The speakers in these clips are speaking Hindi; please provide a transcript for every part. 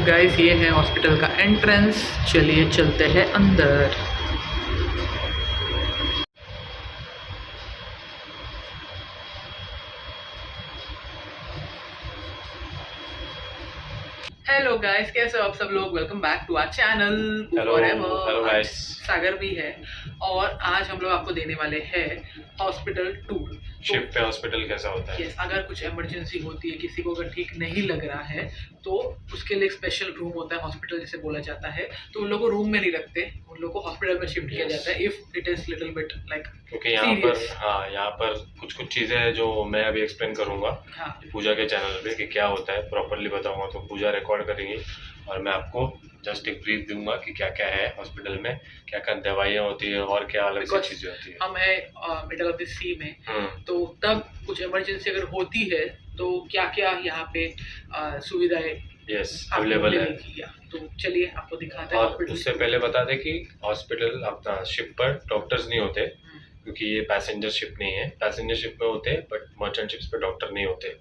गाइस ये है हॉस्पिटल का एंट्रेंस। चलिए चलते हैं अंदर। हेलो गाइस, कैसे हो आप सब लोग। Welcome back to our channel. Hello guys. Sagar भी है और आज हम लोग आपको देने वाले हैं हॉस्पिटल टूर। शिप पे हॉस्पिटल कैसा होता है? यस, अगर कुछ इमरजेंसी होती है, किसी को अगर ठीक नहीं लग रहा है तो उसके लिए एक स्पेशल रूम होता है, हॉस्पिटल जिसे बोला जाता है। तो उन लोगों को रूम में नहीं रखते, उन लोगों को हॉस्पिटल में शिफ्ट किया जाता है if it is little bit like क्योंकि यहाँ पर कुछ चीज़ें हैं जो मैं अभी एक्सप्लेन करूँगा पूजा के चैनल पे कि क्या होता है, प्रॉपरली बताऊँगा। तो पूजा रिकॉर्ड करेंगी और मैं आपको जस्ट एक ब्रीफ दूंगा कि क्या क्या है हॉस्पिटल में, क्या क्या दवाइयाँ होती है और क्या अलग सी चीज़ें होती है। हम है मिडल ऑफ द सी में, तो तब कुछ इमरजेंसी अगर होती है तो क्या क्या यहाँ पे सुविधाएं अवेलेबल है। तो चलिए आपको दिखाते हैं। और उससे पहले बता दें कि हॉस्पिटल अपना शिप पर डॉक्टर्स नहीं होते, क्योंकि ये पैसेंजर शिप नहीं है। पैसेंजर शिप में होते हैं बट मर्चेंट शिप्स पे डॉक्टर नहीं होते।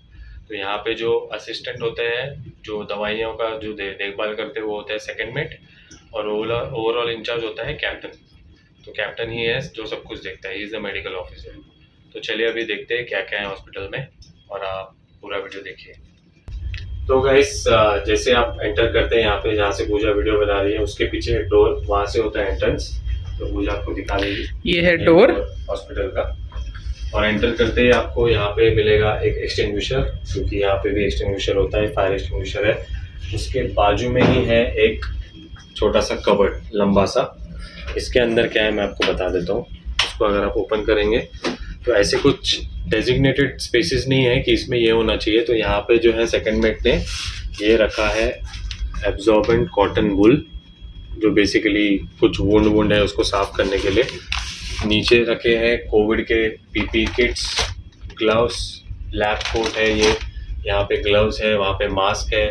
तो यहाँ पे जो असिस्टेंट होते हैं, जो दवाइयों का जो देखभाल करते हैं, वो होते हैं सेकंड मेट, और ओवरऑल इंचार्ज होता है कैप्टन। तो कैप्टन ही है जो सब कुछ देखता है, he is the medical officer. तो चलिए अभी देखते हैं क्या क्या है हॉस्पिटल में और आप पूरा वीडियो देखिए। तो गाइस, जैसे आप एंटर करते हैं यहाँ पे, जहाँ से पूजा वीडियो बना रही है, उसके पीछे एक डोर, वहाँ से होता है एंट्रेंस। तो पूजा आपको दिखा देगी, ये है डोर हॉस्पिटल का। और एंटर करते ही आपको यहाँ पे मिलेगा एक एक्सटिंग्विशर, क्योंकि यहाँ पे भी एक्सटिंग्विशर होता है, फायर एक्सटिंग्विशर है। उसके बाजू में ही है एक छोटा सा कबर्ड, लंबा सा। इसके अंदर क्या है मैं आपको बता देता हूँ। इसको अगर आप ओपन करेंगे तो ऐसे कुछ डेजिग्नेटेड स्पेसेस नहीं है कि इसमें ये होना चाहिए। तो यहाँ पे जो है सेकंड मेट ने ये रखा है एब्जॉर्बेंट कॉटन वुल, जो बेसिकली कुछ वुंड है उसको साफ करने के लिए। नीचे रखे हैं कोविड के PP kits, gloves, lab coat है, ये यहाँ पे ग्लव्स है, वहाँ पे मास्क है।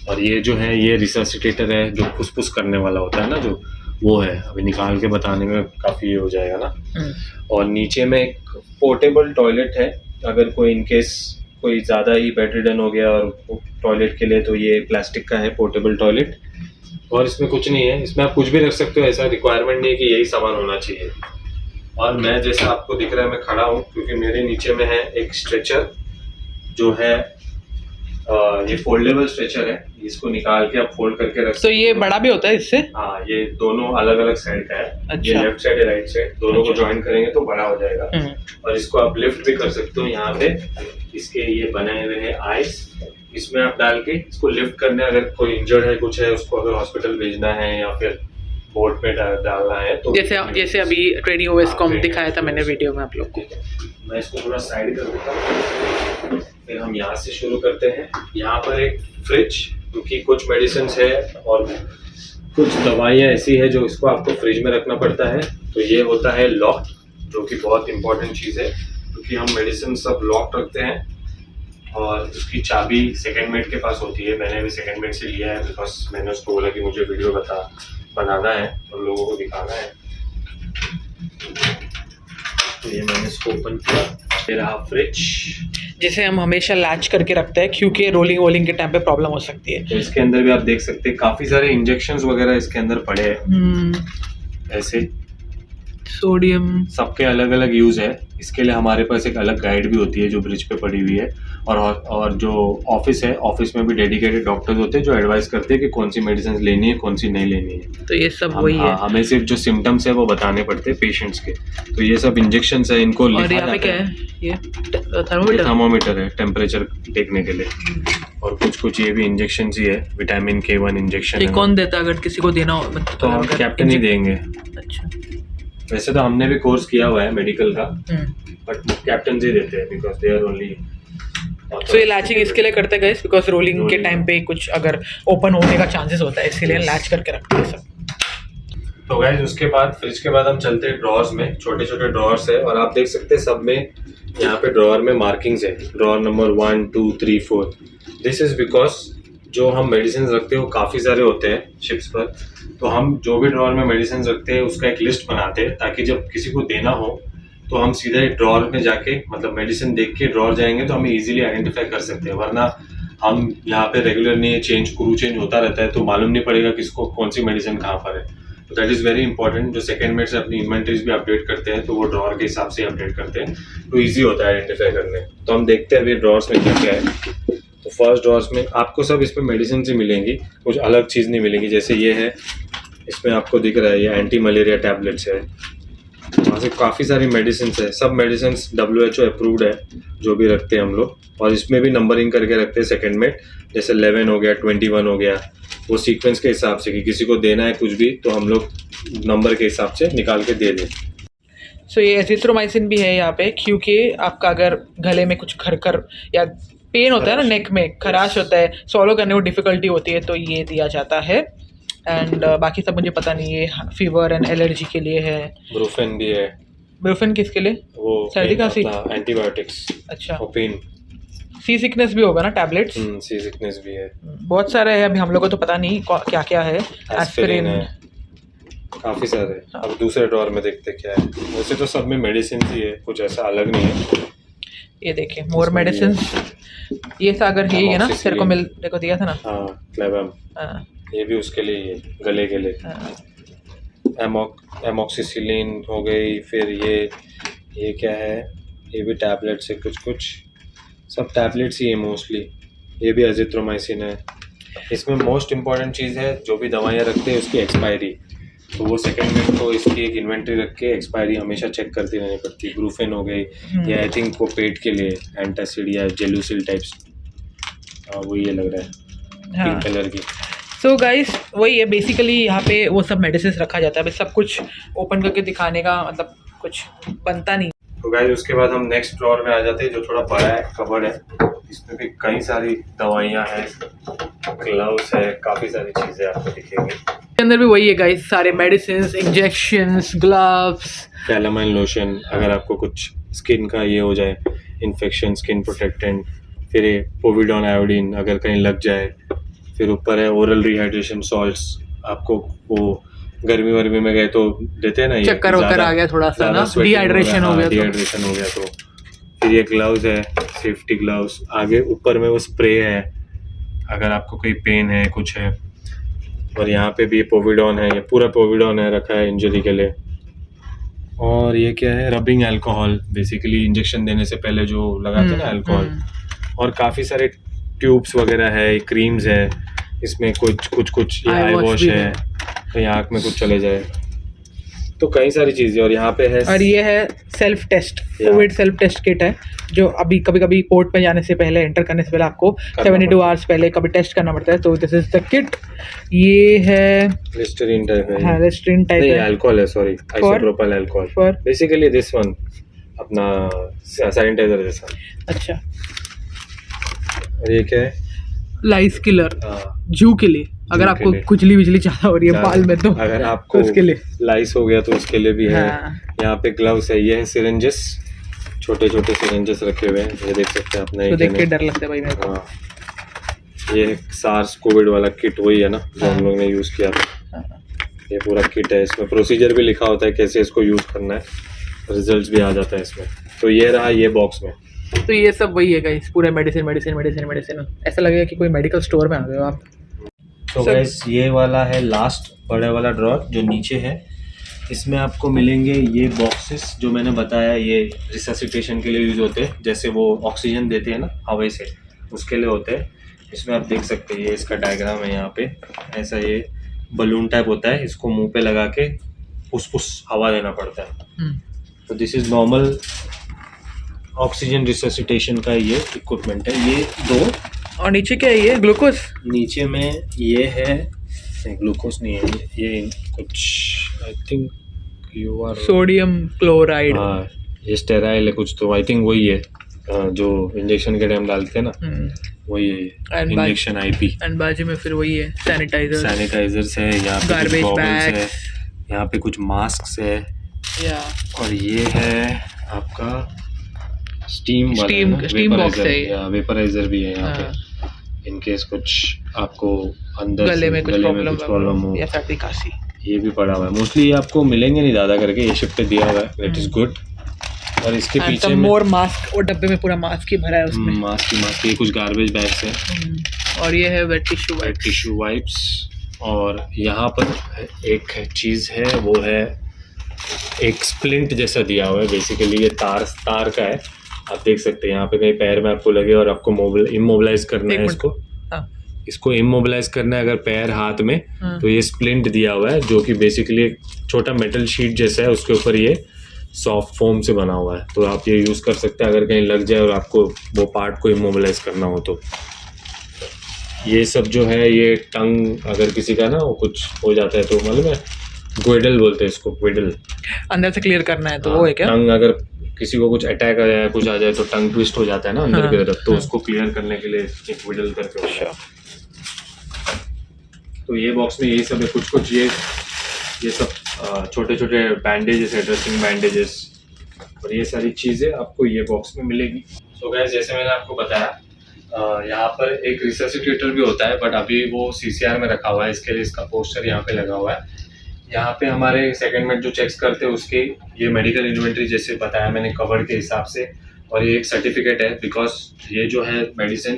और ये जो है ये रिससिटेटर है, जो फुसफुस करने वाला होता है ना, जो वो है। अभी निकाल के बताने में काफ़ी हो जाएगा ना। और नीचे में एक पोर्टेबल टॉयलेट है, अगर कोई इनकेस कोई ज़्यादा ही बेडरिडन हो गया और टॉयलेट के लिए, तो ये प्लास्टिक का है पोर्टेबल टॉयलेट। और इसमें कुछ नहीं है, इसमें आप कुछ भी रख सकते हो, ऐसा रिक्वायरमेंट नहीं है कि यही सामान होना चाहिए। और मैं जैसा आपको दिख रहा है मैं खड़ा हूँ, क्योंकि मेरे नीचे में है एक स्ट्रेचर जो है ये फोल्डेबल स्ट्रेचर है। इसको निकाल के आप फोल्ड करके रख सकते हो। तो ये बड़ा भी होता है इससे? हाँ, ये दोनों अलग अलग साइड का है। अच्छा। ये लेफ्ट साइड है, राइट साइड, दोनों को ज्वाइन करेंगे तो बड़ा हो जाएगा। और इसको आप लिफ्ट भी कर सकते हो। यहाँ पे इसके ये बनाए हुए हैं आइस, इसमें आप डाल के इसको लिफ्ट करने, अगर कोई इंजर्ड है, कुछ है, उसको अगर हॉस्पिटल भेजना है या फिर बोर्ड पे डालना है तो जैसे अभी ट्रेनिंग ओएस को दिखाया था मैंने वीडियो में आप लोग को। मैं इसको थोड़ा साइड कर देता हूँ, फिर हम यहाँ से शुरू करते हैं। यहाँ पर एक फ्रिज, क्योंकि कुछ मेडिसिन है और कुछ दवाइयाँ ऐसी है जो इसको आपको फ्रिज में रखना पड़ता है। तो ये होता है लॉक, जो कि बहुत इंपॉर्टेंट चीज़ है, क्योंकि हम मेडिसिन सब लॉक रखते हैं। और उसकी चाबी सेकंड मेट के पास होती है। मैंने भी सेकंड मेट से लिया है, बिकॉज मैंने उसको बोला कि मुझे वीडियो बनाना है और लोगों को दिखाना है। तो ये मैंने इसको ओपन किया, ये रहा फ्रिज, जिसे हम हमेशा लैच करके रखते हैं क्योंकि रोलिंग के टाइम पे प्रॉब्लम हो सकती है। तो इसके अंदर भी आप देख सकते हैं काफी सारे इंजेक्शंस वगैरह इसके अंदर पड़े हैं। ऐसे सोडियम, सबके अलग अलग यूज है। इसके लिए हमारे पास एक अलग गाइड भी होती है जो ब्रिज पे पड़ी हुई है। और जो ऑफिस है, ऑफिस में भी डेडिकेटेड डॉक्टर्स होते हैं जो एडवाइस करते हैं कि कौन सी मेडिसिन लेनी है, कौन सी नहीं लेनी है। तो ये सब वही है। हमें सिर्फ जो सिम्टम्स है वो बताने पड़ते हैं पेशेंट्स के। तो ये सब इंजेक्शंस है, इनको लिखा जाता है। क्या है? ये थर्मोमीटर है टेम्परेचर देखने के लिए। और कुछ ये भी इंजेक्शन ही है, विटामिन K1 इंजेक्शन। ये कौन देता है अगर किसी को देना हो? तो हम कैप्टन ही देंगे। अच्छा, वैसे तो हमने भी कोर्स किया हुआ है मेडिकल का, बट कैप्टन ही देते हैं बिकॉज दे आर ओनली। तो ये लैचिंग इसके लिए करते गए बिकॉज रोलिंग के टाइम पे कुछ अगर ओपन होने का चांसेस होता है, इसलिए लैच करके रखते हैं सब। तो गाइस, उसके बाद फ्रिज के बाद हम चलते हैं ड्रॉर्स में। छोटे छोटे ड्रॉर्स है और आप देख सकते हैं सब में यहाँ पे ड्रॉर में मार्किंग्स है, drawer number 1 2 3 4। This is because जो हम मेडिसिन रखते हैं वो काफ़ी सारे होते हैं शिप्स पर। तो हम जो भी ड्रॉर में मेडिसिन रखते हैं उसका एक लिस्ट बनाते हैं, ताकि जब किसी को देना हो तो हम सीधे ड्रॉर में जाके, मतलब मेडिसिन देख के ड्रॉर जाएंगे तो हमें इजीली आइडेंटिफाई कर सकते हैं। वरना हम यहाँ पे रेगुलर नहीं चेंज क्रू चेंज होता रहता है, तो मालूम नहीं पड़ेगा किसको कौन सी मेडिसिन कहाँ पर है। तो दैट इज़ वेरी इंपॉर्टेंट। जो सेकंड मेड से अपनी इन्वेंटरीज भी अपडेट करते हैं तो वो ड्रॉअर के हिसाब से अपडेट करते हैं, तो ईजी होता है आइडेंटिफाई करने। तो हम देखते हैं अभी ड्रॉर्स में क्या क्या है। तो फर्स्ट ड्रॉर्स में आपको सब इसमें मेडिसिन ही मिलेंगी, कुछ अलग चीज़ नहीं मिलेगी। जैसे ये है, इसमें आपको दिख रहा है ये एंटी मलेरिया टैबलेट्स है। वहाँ से काफ़ी सारी मेडिसिन है, सब मेडिसिन WHO अप्रूव्ड है जो भी रखते हैं हम लोग। और इसमें भी नंबरिंग करके रखते हैं सेकंड में, जैसे 11 हो गया, 21 हो गया, वो सीक्वेंस के हिसाब से कि किसी को देना है कुछ भी तो हम लोग नंबर के हिसाब से निकाल के दे दें। सो ये एजिथ्रोमाइसिन भी है यहाँ पे, क्योंकि आपका अगर गले में कुछ खरखर या पेन होता है ना, नेक में खराश होता है, सॉलो करने में डिफ़िकल्टी होती है, तो ये दिया जाता है। एंड बाकी सब मुझे पता नहीं, ये फीवर एंड एलर्जी के लिए है। ब्रूफेन भी है। ब्रूफेन किसके लिए? वो सर्दी खांसी, एंटीबायोटिक्स। अच्छा, और पेन, सी सिकनेस भी होगा ना टैबलेट्स? सी सिकनेस भी है। बहुत सारे है, अभी हम लोग को तो पता नहीं क्या क्या है। एस्पिरिन है, काफ़ी सारे। अब दूसरे ड्रॉर में देखते क्या है। वैसे तो सब में मेडिसिन ही है, कुछ ऐसा अलग नहीं है। ये देखें, मोर मेडिसिन। ये सागर ही है ना, तेरे को तेरे को दिया था ना? हाँ, क्लेबम। हाँ, ये भी उसके लिए ही है, गले के लिए। हाँ। एमोक्सिसिलिन हो गई, फिर ये क्या है, ये भी टैबलेट्स है, कुछ सब टैबलेट्स ही है मोस्टली। ये भी एजिथ्रोमाइसिन है। इसमें मोस्ट इम्पॉर्टेंट चीज़ है, जो भी दवाइयाँ रखते हैं उसकी एक्सपायरी। तो वो सेकंड में तो इसकी एक इन्वेंट्री रख के एक्सपायरी हमेशा चेक करती रहनी पड़ती। ब्रूफेन हो गई, या आई थिंक वो पेट के लिए एंटासिड या जेलूसिल टाइप्स, वो ये लग रहा है पिंक कलर की। सो गाइस, वही है बेसिकली, यहाँ पे वो सब मेडिसिन रखा जाता है। बस सब कुछ ओपन करके दिखाने का मतलब कुछ बनता नहीं। तो गाइस उसके बाद हम नेक्स्ट फ्लोर में आ जाते हैं, जो थोड़ा बड़ा है, कबर्ड है। इसमें भी कई सारी दवाइयाँ हैं, ग्लव्स है, काफ़ी सारी चीज़ें आपको दिखेंगी। इसके अंदर भी वही है गाइस, सारे medicine, injections, gloves, calamine lotion, अगर आपको कुछ स्किन का ये हो जाए इन्फेक्शन, स्किन प्रोटेक्टेंट। फिर ये पोविडॉन आयोडीन अगर कहीं लग जाए। फिर ऊपर है ओरल रिहाइड्रेशन सॉल्ट्स, आपको वो गर्मी वर्मी में गए तो देते हैं ना, ये चक्कर वक्कर आ गया थोड़ा सा ना, डिहाइड्रेशन हो गया तो। फिर ये ग्लव्स है, सेफ्टी ग्लव्स। आगे ऊपर में वो स्प्रे है अगर आपको कोई पेन है, कुछ है। और यहाँ पे भी पोविडॉन है, ये पूरा पोविडॉन है रखा है इंजरी के लिए। और ये क्या है, रबिंग अल्कोहल, बेसिकली इंजेक्शन देने से पहले जो लगाते हैं ना अल्कोहल। और काफ़ी सारे ट्यूब्स वगैरह है, क्रीम्स है, इसमें कुछ आई वॉश है, कहीं आँख में कुछ चले जाए तो कई सारी चीज़ें। और यहाँ पे है, और ये है self test, Covid self test kit है, जो अभी कभी कभी पोर्ट पे जाने से पहले, एंटर करने से पहले आपको 72 आवर्स पहले कभी टेस्ट करना पड़ता है। तो दिस इज द किट। ये है लिस्टरीन टाइप है। हाँ, लिस्टरीन टाइप है, अल्कोहल है, sorry, isopropyl alcohol. For basically this one अपना सैनिटाइजर जैसा। अच्छा, और ये क्या है, लाइस किलर, जू के लिए, अगर जू आपको के लिए। खुजली बिजली ज़्यादा हो रही है बाल में तो अगर आपको उसके लिए लाइस हो गया तो उसके लिए भी है। हाँ। यहाँ पे ग्लव्स है, ये है सिरिंजेस, छोटे छोटे सिरिंजेस रखे हुए हैं, ये देख सकते हैं अपने। तो देख के डर लगता है भाई मेरे को। हाँ, ये सार्स कोविड वाला किट वही है ना जो हम लोग ने यूज़ किया था। हाँ। ये पूरा किट है, इसमें प्रोसीजर भी लिखा होता है कैसे इसको यूज़ करना है, रिजल्ट्स भी आ जाता है इसमें। तो ये रहा ये बॉक्स में। तो ये सब वही है गाइस, पूरे मेडिसिन। ऐसा लगेगा कि कोई मेडिकल स्टोर में आ गए हो आप। तो गाइस ये वाला है लास्ट बड़े वाला ड्रॉर जो नीचे है। इसमें आपको मिलेंगे ये बॉक्सेस जो मैंने बताया, ये रिससिटेशन के लिए यूज़ होते हैं, जैसे वो ऑक्सीजन देते हैं ना हवा से, उसके लिए होते हैं। इसमें आप देख सकते हैं, ये इसका डायग्राम है यहाँ पे। ऐसा ये बलून टाइप होता है, इसको मुंह पे लगा के उस हवा देना पड़ता है। तो this is normal oxygen resuscitation का ये इक्विपमेंट है। ये दो। और नीचे क्या है, ये ग्लूकोज? नीचे में ये है, ग्लूकोज नहीं है ये कुछ, I think you are sodium chloride. हाँ, ये स्टेराइल है कुछ, तो आई थिंक वही है जो इंजेक्शन के टाइम डालते हैं ना, वही है इंजेक्शन आईपी। एंड बाजू में फिर वही है सैनिटाइजर्स है, यहाँ पे गार्बेज बैग्स है, यहाँ पे कुछ मास्क है, और ये है आपका स्टीम बॉक्स है, वेपराइजर भी है यहाँ पे, इन केस कुछ आपको अंदर गले में कुछ प्रॉब्लम हो या सर्दी खांसी। ये भी पड़ा हुआ है। मोस्टली ये आपको मिलेंगे नहीं ज़्यादा करके, ये शिप पे दिया हुआ है, दैट इज़ गुड। और इसके एंड पीछे सम में मोर मास्क, और डब्बे में पूरा मास्क ही भरा है उसमें। मास्क ये कुछ गार्बेज बैग्स हैं। और ये है wet tissue wipe. Tissue wipes. और यहाँ पर एक चीज़ है, वो है एक स्प्लिंट जैसा दिया हुआ है। बेसिकली ये तार का है, आप देख सकते हैं। यहाँ पे कहीं पैर में आपको लगे और आपको इमोबिलाइज करना है इसको। इसको इमोबिलाइज करना है अगर पैर हाथ में, तो ये स्प्लिंट दिया हुआ है, जो कि बेसिकली एक छोटा मेटल शीट जैसा है, उसके ऊपर ये सॉफ्ट फोम से बना हुआ है। तो आप ये यूज़ कर सकते हैं अगर कहीं लग जाए और आपको वो पार्ट को इमोबिलाइज करना हो तो। ये सब जो है, ये टंग अगर किसी का ना वो कुछ हो जाता है तो मालूम है, ग्वेडल बोलते हैं इसको, ग्वेडल। अंदर से क्लियर करना है तो वो है क्या? टंग अगर किसी को कुछ अटैक आ जाए, कुछ आ जाए तो टंग ट्विस्ट हो जाता है ना अंदर की तरफ, तो उसको क्लियर करने के लिए एक ग्वेडल करके होता है। तो ये बॉक्स में यही सब है, कुछ ये सब छोटे छोटे बैंडेजेस है, ड्रेसिंग बैंडेजेस, और ये सारी चीज़ें आपको ये बॉक्स में मिलेगी। सो गाइस, जैसे मैंने आपको बताया, यहाँ पर एक रिससिटेटर भी होता है, बट अभी वो CCR में रखा हुआ है, इसके लिए इसका पोस्टर यहाँ पे लगा हुआ है। यहाँ पे हमारे सेकेंडमेंट जो चेक्स करते हैं उसके ये मेडिकल इन्वेंट्री जैसे बताया मैंने कवर के हिसाब से, और ये एक सर्टिफिकेट है, बिकॉज ये जो है मेडिसिन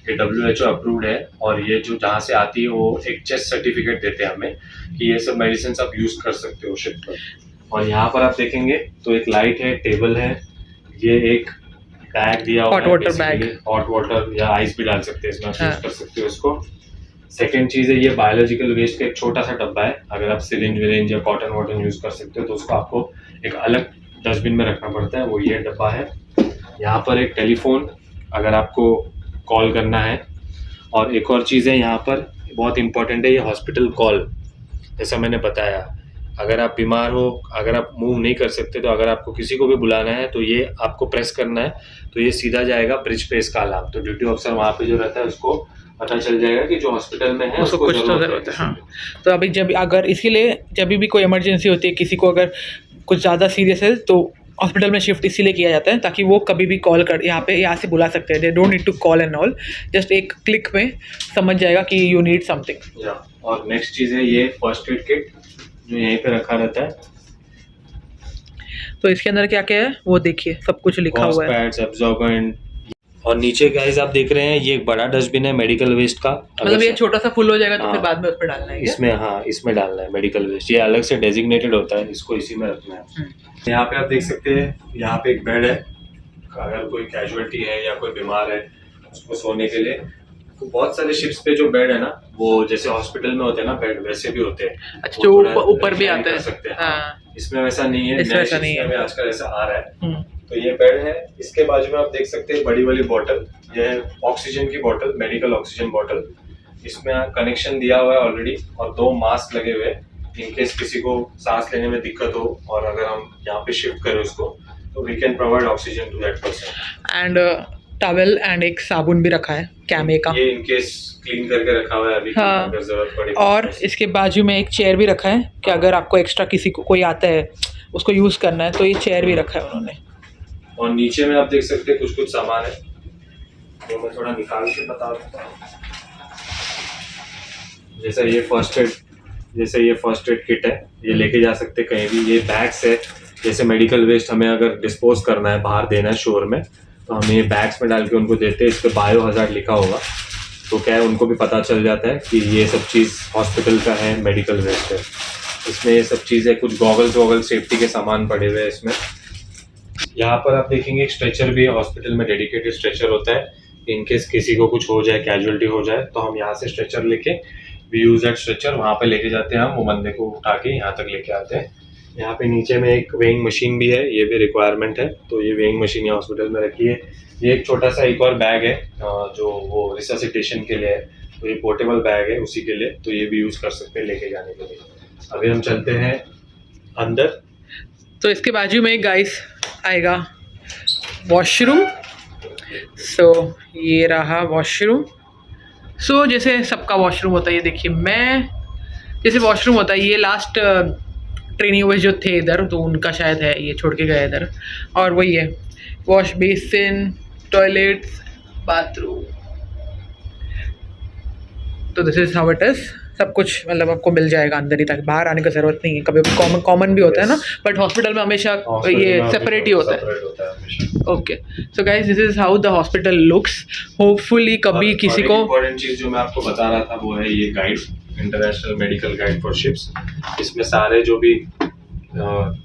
ये WHO अप्रूव्ड है, और ये जो जहाँ से आती है वो एक चेस्ट सर्टिफिकेट देते हैं हमें कि ये सब मेडिसिन आप यूज़ कर सकते हो शिप पर। और यहाँ पर आप देखेंगे तो एक लाइट है, टेबल है, ये एक बैग दिया हुआ है, hot water bag, hot water या आइस भी डाल सकते हैं इसमें, आप यूज़ कर सकते हो इसको। सेकेंड चीज़ है, ये बायोलॉजिकल वेस्ट का एक छोटा सा डब्बा है। अगर आप सिरिंज विरिंज या कॉटन वॉटन यूज़ कर सकते हो तो उसको आपको एक अलग डस्टबिन में रखना पड़ता है, वो ये डब्बा है। यहाँ पर एक टेलीफोन अगर आपको कॉल करना है, और एक और चीज़ है यहाँ पर बहुत इंपॉर्टेंट है, ये हॉस्पिटल कॉल। जैसा मैंने बताया, अगर आप बीमार हो, अगर आप मूव नहीं कर सकते, तो अगर आपको किसी को भी बुलाना है तो ये आपको प्रेस करना है, तो ये सीधा जाएगा ब्रिज पे इसका अलार्म। तो ड्यूटी ऑफिसर वहाँ पे जो रहता है उसको पता चल जाएगा कि जो हॉस्पिटल में है उसको कुछ तो ज़रूरत है। हाँ, तो अभी जब अगर इसके लिए जब भी कोई इमरजेंसी होती है, किसी को अगर कुछ ज़्यादा सीरियस है, तो हॉस्पिटल में शिफ्ट इसीलिए किया जाता है ताकि वो कभी भी कॉल कर यहाँ से बुला सकते हैं। They don't need to call and all, just एक क्लिक में समझ जाएगा कि यू नीड समथिंग। और नेक्स्ट चीज़ है ये फर्स्ट एड किट जो यहीं पे रखा रहता है। तो इसके अंदर क्या क्या है वो देखिए, सब कुछ लिखा हुआ है। पैड्स, एब्जॉर्बेंट, और नीचे गाइस आप देख रहे हैं ये एक बड़ा डस्टबिन है मेडिकल वेस्ट का। मतलब ये छोटा सा फुल हो जाएगा तो फिर बाद में उसमें डालना है इसमें, हाँ इसमें डालना है मेडिकल वेस्ट। ये अलग से डेजिग्नेटेड होता है, इसको इसी में रखना है। यहाँ पे आप देख सकते हैं, यहाँ पे एक बेड है, अगर कोई कैजुअलिटी है या कोई बीमार है उसको सोने के लिए। तो बहुत सारे शिप्स पे जो बेड है ना, वो जैसे हॉस्पिटल में होते हैं ना बेड, वैसे भी होते हैं। अच्छा, जो ऊपर भी आता है सकते हैं। इसमें वैसा नहीं है, इसमें वैसा नहीं है, आजकल ऐसा आ रहा है। तो ये बेड है, इसके बाजू में आप देख सकते हैं बड़ी वाली बोतल, ये है ऑक्सीजन की बोतल, मेडिकल ऑक्सीजन बोतल। इसमें कनेक्शन दिया हुआ है ऑलरेडी, और 2 मास्क लगे हुए हैं इन केस किसी को सांस लेने में दिक्कत हो, और अगर हम यहाँ पे शिफ्ट करें उसको, तो we can provide oxygen to that person. And towel and एक साबुन भी रखा है कैमे का, ये इन केस क्लीन करके रखा हुआ है अभी। हाँ, अगर जरूरत पड़े। और इसके बाजू में एक चेयर भी रखा है कि अगर आपको एक्स्ट्रा किसी को कोई आता है उसको यूज़ करना है तो ये चेयर भी रखा है उन्होंने। और नीचे में आप देख सकते हैं कुछ सामान है, तो मैं थोड़ा निकाल के बता देता हूँ। जैसे ये फर्स्ट एड किट है, ये लेके जा सकते कहीं भी। ये बैग्स है, जैसे मेडिकल वेस्ट हमें अगर डिस्पोज करना है, बाहर देना है शोर में, तो हम ये बैग्स में डाल के उनको देते हैं। इस पर बायोहजार्ड लिखा होगा, तो क्या है उनको भी पता चल जाता है कि ये सब चीज़ हॉस्पिटल का है, मेडिकल वेस्ट है। इसमें ये सब चीज़ें, कुछ गॉगल्स सेफ्टी के सामान पड़े हुए हैं इसमें। यहाँ पर आप देखेंगे एक स्ट्रेचर भी है, हॉस्पिटल में डेडिकेटेड स्ट्रेचर होता है। इन केस किसी को कुछ हो जाए, कैजुअलिटी हो जाए, तो हम यहाँ से स्ट्रेचर लेके, वी यूज़ दैट स्ट्रेचर, वहाँ पे लेके जाते हैं हम, वो बंदे को उठा के यहाँ तक लेके आते हैं। यहाँ पे नीचे में एक वेइंग मशीन भी है, ये भी रिक्वायरमेंट है, तो ये वेइंग मशीन यहाँ हॉस्पिटल में रखी है। ये एक छोटा सा एक और बैग है जो वो रिससिटेशन के लिए है, तो ये पोर्टेबल बैग है उसी के लिए, तो ये भी यूज़ कर सकते हैं लेके जाने के लिए। अभी हम चलते हैं अंदर। तो इसके बाजू में गाइस आएगा वॉशरूम। सो ये रहा वॉशरूम। सो जैसे सबका वॉशरूम होता है, ये देखिए, मैं जैसे वॉशरूम होता है, ये लास्ट ट्रेनिंग हुए जो थे इधर, तो उनका शायद है, ये छोड़ के गए इधर। और वही है वॉश बेसिन, टॉयलेट्स, बाथरूम। तो this is how it is. सब कुछ मतलब आपको मिल जाएगा अंदर ही तक, बाहर आने की ज़रूरत नहीं है। कभी कॉमन भी होता है ना, बट हॉस्पिटल में हमेशा ये सेपरेट ही होता है। Okay, so guys this is how the hospital looks. Hopefully कभी किसी को इम्पोर्टेंट चीज़ जो मैं आपको बता रहा था वो है ये guide, international medical guide for ships. इसमें सारे जो भी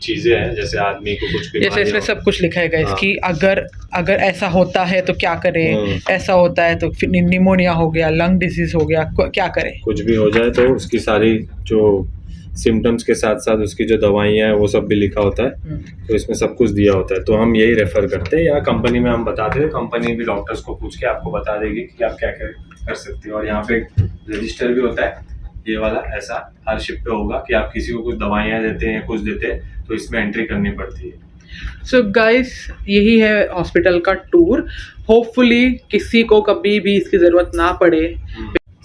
चीज़ें हैं, जैसे आदमी को कुछ जैसे इसमें सब कुछ लिखा है गाइस कि अगर ऐसा होता है तो क्या करें, ऐसा होता है तो फिर निमोनिया हो गया, लंग डिजीज हो गया, क्या करें, कुछ भी हो जाए तो उसकी सारी जो सिम्टम्स के साथ साथ उसकी जो दवाइयाँ हैं वो सब भी लिखा होता है। तो इसमें सब कुछ दिया होता है, तो हम यही रेफर करते हैं, या कंपनी में हम बताते हैं, कंपनी भी डॉक्टर्स को पूछ के आपको बता देगी कि आप क्या क्या कर सकते हो। और यहाँ पे रजिस्टर भी होता है, ये वाला ऐसा हर शिप पे होगा कि आप किसी को कुछ दवाइयाँ देते हैं, कुछ देते हैं तो इसमें एंट्री करनी पड़ती है। सो गाइस यही है हॉस्पिटल का टूर। होपफुली किसी को कभी भी इसकी ज़रूरत ना पड़े।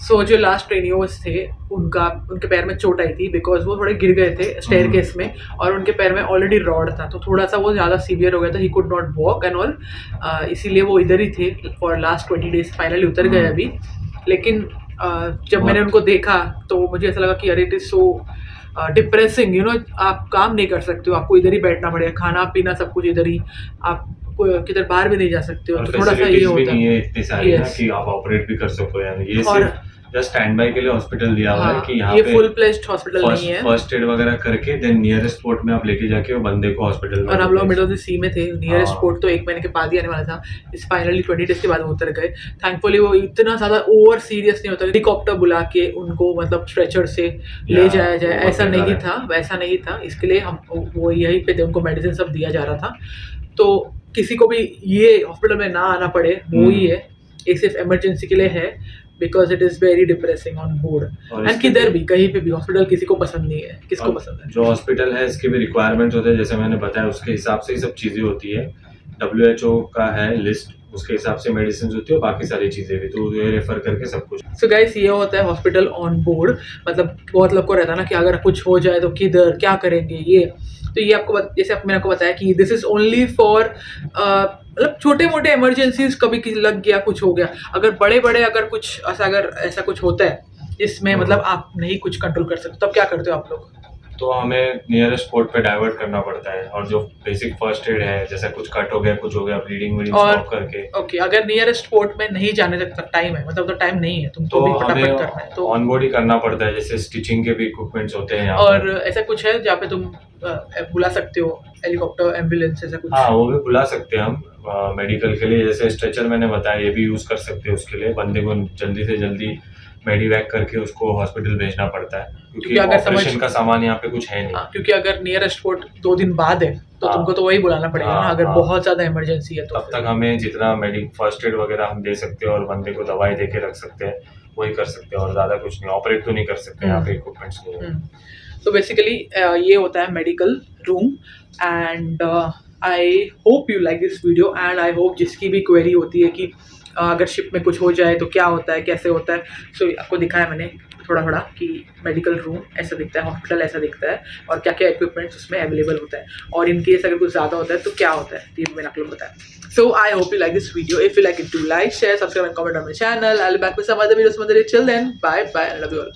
सो जो लास्ट ट्रेनियोस थे उनके पैर में चोट आई थी, बिकॉज वो थोड़े गिर गए थे स्टेयरकेस में, और उनके पैर में ऑलरेडी रॉड था, तो थोड़ा सा वो ज़्यादा सीवियर हो गया था, he could not walk and all. इसीलिए वो इधर ही थे फॉर लास्ट 20 डेज। फाइनली उतर गए अभी, लेकिन जब मैंने उनको देखा तो मुझे ऐसा लगा कि अरे it is so depressing, you know. आप काम नहीं कर सकते हो, आपको इधर ही बैठना पड़ेगा, खाना पीना सब कुछ इधर ही, आप किधर बाहर भी नहीं जा सकते हो, तो थोड़ा सा ये होता है इतनी सारी ना कि आप ऑपरेट भी कर सको। यानी ये सिर्फ जस्ट स्टैंड बाय के लिए हॉस्पिटल दिया हुआ है कि यहाँ ये पे फुल प्लेस्ड हॉस्पिटल नहीं है। फर्स्ट एड वगैरह करके देन नियरेस्ट पोर्ट में आप लेके जाके वो बंदे को हॉस्पिटल में। और हम लोग मिडल ऑफ द सी में थे, नियरेस्ट पोर्ट तो 1 महीने के बाद ही आने वाला था। इस फाइनली 20 डेज के बाद वो उतर गए। थैंकफुली वो इतना ज़्यादा ओवर सीरियस नहीं होता, हेलीकॉप्टर बुला के उनको मतलब स्ट्रेचर से ले जाया जाए, ऐसा नहीं था, वैसा नहीं था। इसके लिए हम वो यहीं पे उनको मेडिसिन सब दिया जा रहा था। तो किसी को भी ये हॉस्पिटल में ना आना पड़े, वो ही है, ये सिर्फ इमरजेंसी के लिए है, because it is very depressing on board. And किधर भी कहीं पे भी हॉस्पिटल किसी को पसंद नहीं है, किसको पसंद है? जो हॉस्पिटल है इसके भी रिक्वायरमेंट्स होते हैं, जैसे मैंने बताया उसके हिसाब से ही सब चीज़ें होती है। WHO का है लिस्ट, उसके हिसाब से मेडिसिन होती है, बाकी सारी चीज़ें भी, तो ये रेफर करके सब कुछ। सो गाइस ये होता है हॉस्पिटल ऑन बोर्ड। मतलब बहुत लोग को रहता है ना कि अगर कुछ हो जाए तो किधर क्या करेंगे, ये तो ये आपको जैसे मैंने आपको बताया कि दिस इज़ ओनली फॉर मतलब छोटे मोटे इमरजेंसीज, कभी किसी लग गया, कुछ हो गया। अगर बड़े बड़े अगर कुछ ऐसा कुछ होता है जिसमें मतलब आप नहीं कुछ कंट्रोल कर सकते, तब क्या करते हो आप लोग? तो हमें नियरेस्ट पोर्ट पे डाइवर्ट करना पड़ता है, और जो बेसिक फर्स्ट एड है, जैसे कुछ कट हो गया, कुछ हो गया, ब्लीडिंग स्टॉप करके। ओके, अगर नियरेस्ट पोर्ट में नहीं जाने तक टाइम है, मतलब तो टाइम नहीं है, तुमको भी फटाफट करना है, तो ऑन बोर्ड ही करना पड़ता है। जैसे स्टिचिंग के भी इक्विपमेंट्स होते हैं यहाँ और ऐसा कुछ है जहाँ पे तुम बुला सकते हो हेलीकॉप्टर, एम्बुलेंस, ऐसा कुछ? हाँ, वो भी बुला सकते हैं हम मेडिकल के लिए। जैसे स्ट्रेचर मैंने बताया, ये भी यूज कर सकते हैं उसके लिए। बंदे को जल्दी से जल्दी मेडिवैक करके उसको हॉस्पिटल भेजना पड़ता है, क्योंकि अगर ऑपरेशन का सामान यहाँ पे कुछ है नहीं। क्योंकि अगर नियरेस्ट पोर्ट 2 दिन बाद है तो तुमको तो वही बुलाना पड़ेगा ना, अगर बहुत ज्यादा इमरजेंसी है तो। तब तक हमें जितना फर्स्ट एड वगैरह हम दे सकते हैं और बंदे को दवाई दे के रख सकते हैं, वही कर सकते हैं, और ज्यादा कुछ नहीं। ऑपरेट तो नहीं कर सकते, यहाँ पे इक्विपमेंट्स नहीं है। तो बेसिकली ये होता है medical room. And I hope you like this video, and I hope जिसकी भी क्वेरी होती है कि अगर शिप में कुछ हो जाए तो क्या होता है, कैसे होता है, सो आपको दिखाया मैंने थोड़ा थोड़ा कि मेडिकल रूम ऐसा दिखता है, हॉस्पिटल ऐसा दिखता है, और क्या क्या इक्विपमेंट्स उसमें अवेलेबल होता है, और इन केस अगर कुछ ज़्यादा होता है तो क्या होता है, ये मैंने आप लोग बताया। So I hope you like this video. If you like it, do like, share, subscribe and comment on my channel. I will be back with some other videos. Till then, bye bye, I love you all.